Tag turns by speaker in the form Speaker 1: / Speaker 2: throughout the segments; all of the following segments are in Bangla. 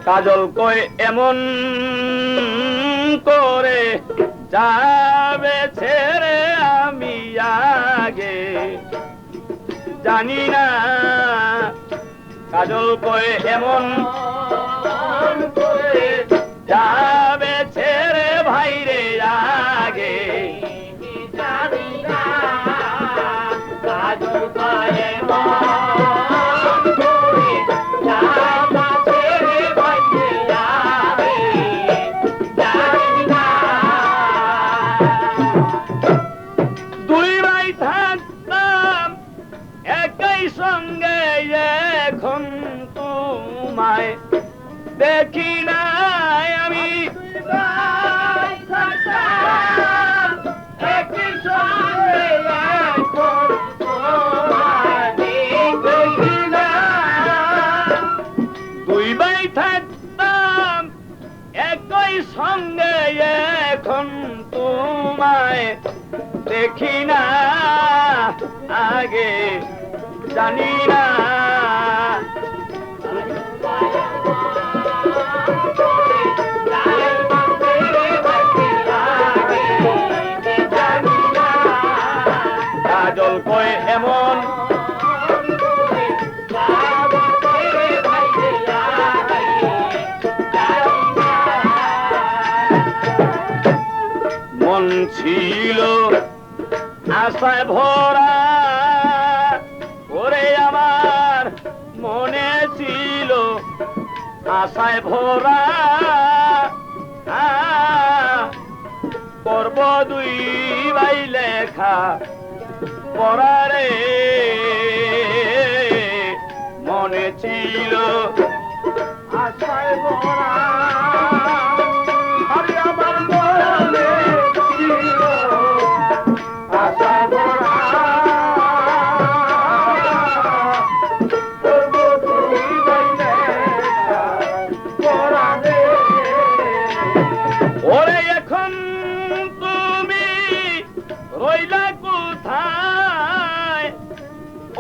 Speaker 1: কাজল কই এমন করে যাবে ছেড়ে আমি আগে জানি না কাজল কই এমন করে যাবে ছেড়ে ভাইরে আগে জানি না কাজল কই এমন করে যাবে ছেড়ে ভাইরে আগে জানি না দুই ভাই থাকতাম একই সঙ্গে এখন তোমায় দেখি নাই আমি একই সঙ্গে এখন তোমায় দেখি না দুই ভাই থাকতাম একই সঙ্গে এখন তোমায় দেখি না আগে জানি না কাজল কই এমন মন ছিল আশায় ভরা ওরে আমার মনে ছিল আশায় ভরা করব দুই ভাই লেখা পড়ারে মনে ছিল আশায় ভরা আরে আমার মনে ছিল আশায় ভরা করব দুই ভাই লেখা পড়ারে ওরে এখন তুমি রইলা কোথায়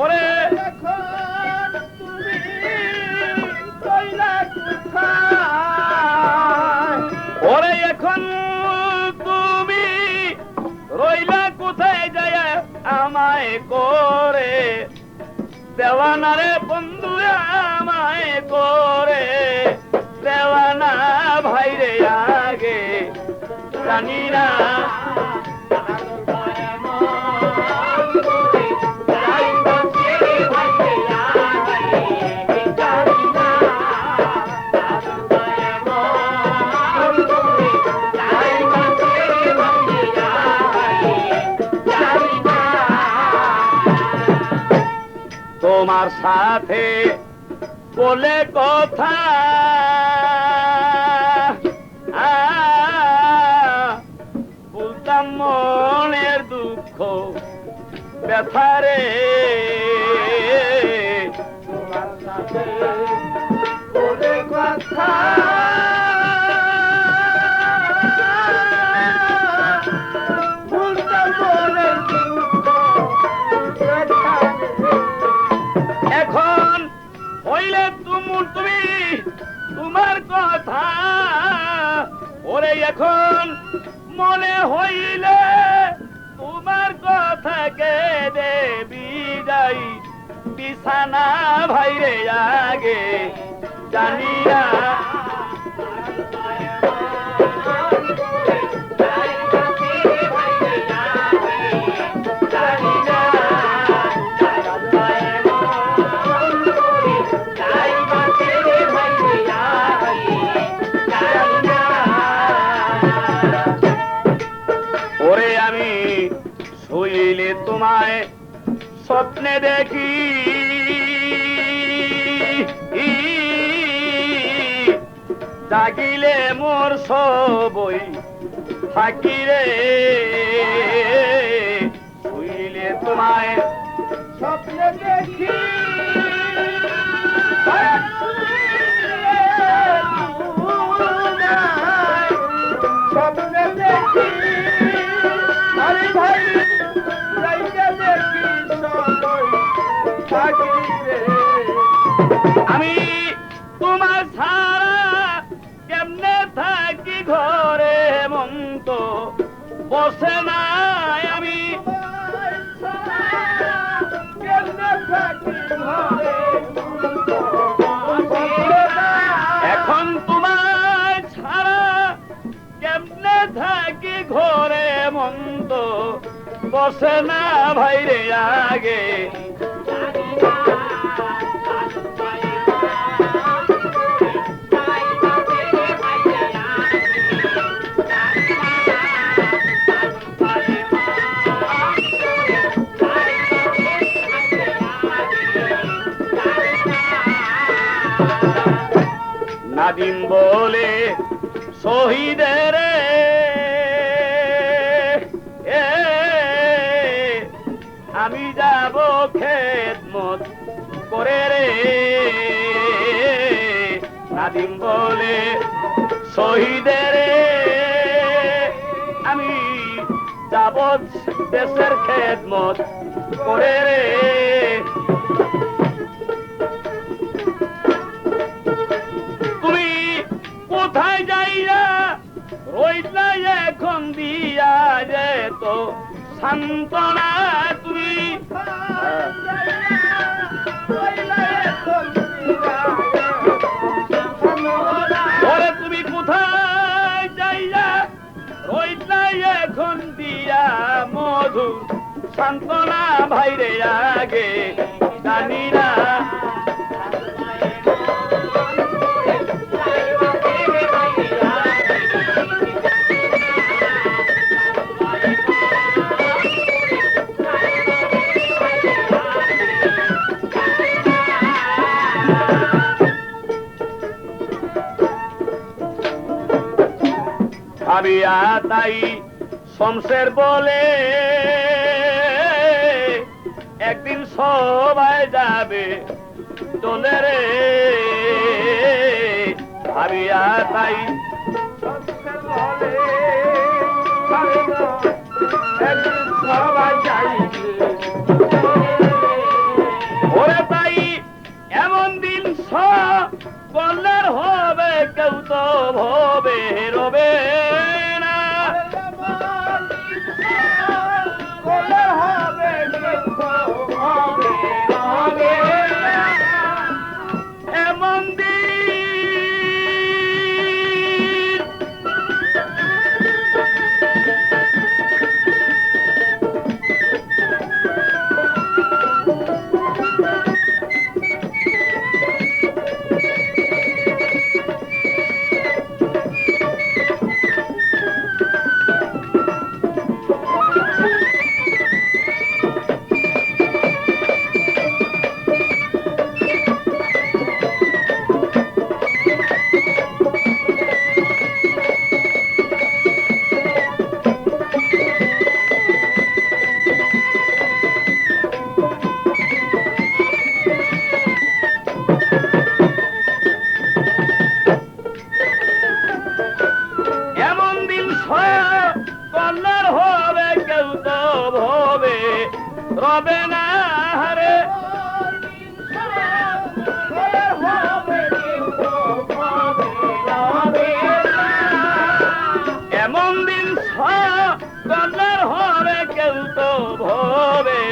Speaker 1: ওরে এখন তুমি রইলা কোথায় ওরে এখন তুমি রইলা কোথায় যায় আমায় করে দেওয়ানা রে বন্ধু আমায় করে দেওয়ানা ভাইরে আগে জানি না তোমার সাথে বলে কথা বলতাম মনের দুঃখ ব্যথারে তোমার সাথে বলে কথা বলতাম মনের দুঃখ এখন হইলে তুমি তোমার কথা ওরে এখন মনে হইলে তোমার কথা কে দেবি যাই বিছানা ভাইরে আগে জানি না ওরে আমি শুইলে তোমায় স্বপ্নে দেখি জাগিলে মোর সবই থাকি রে শুইলে তোমায় স্বপ্নে দেখি স্বপ্নে দেখি আরে ভাই দেখি আমি তোমার ছাড়া বসে না আমি কেমনে থাকি ঘরে এখন তোমায় ছাড়া কেমনে থাকি ঘরে মন্দ বসে না ভাইরে আগে নাদিম বলে শহীদের আমি যাব খেদমত করে রে নাদিম বলে শহীদের আমি যাব দেশের খেদমত করে রে তুমি কোথায় যাইয়া রইলা এখন দিয়া যেত সান্ত্বনা তুমি ওরে তুমি কোথায় যাইয়া রইলা এখন দিয়া মধু সান্ত্বনা ভাইরে আগে জানি না ভাবিয়া তাই শমশের বলে একদিন সবাই যাবে চলে রে ভাবিয়া তাই শমশের বলে একদিন সবাই যাইবে ওরে তাই এমন দিন সকলের হবে কেউ তো ভবে রবে রবে না রে এমন দিন সকলের হবে কেউ তো ভবে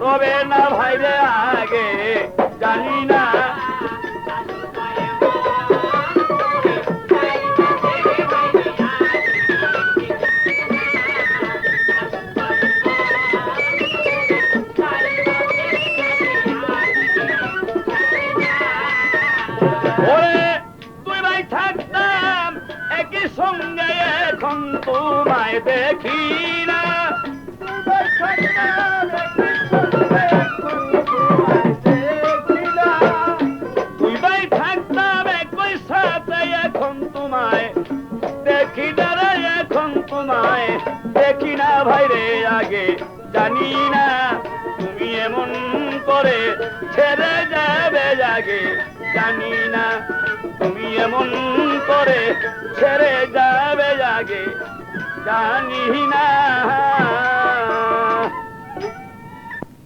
Speaker 1: রবে না ভাইরে আগে জানি না সঙ্গে এখন তোমায় দেখি না তুই ভাই থাকতাম একই সাথে এখন তোমায় দেখি না রে এখন তোমায় দেখি না ভাইরে আগে জানি না তুমি এমন করে ছেড়ে যাবে আগে জানি না তুমি এমন করে ছেড়ে যাবে আগে জানি না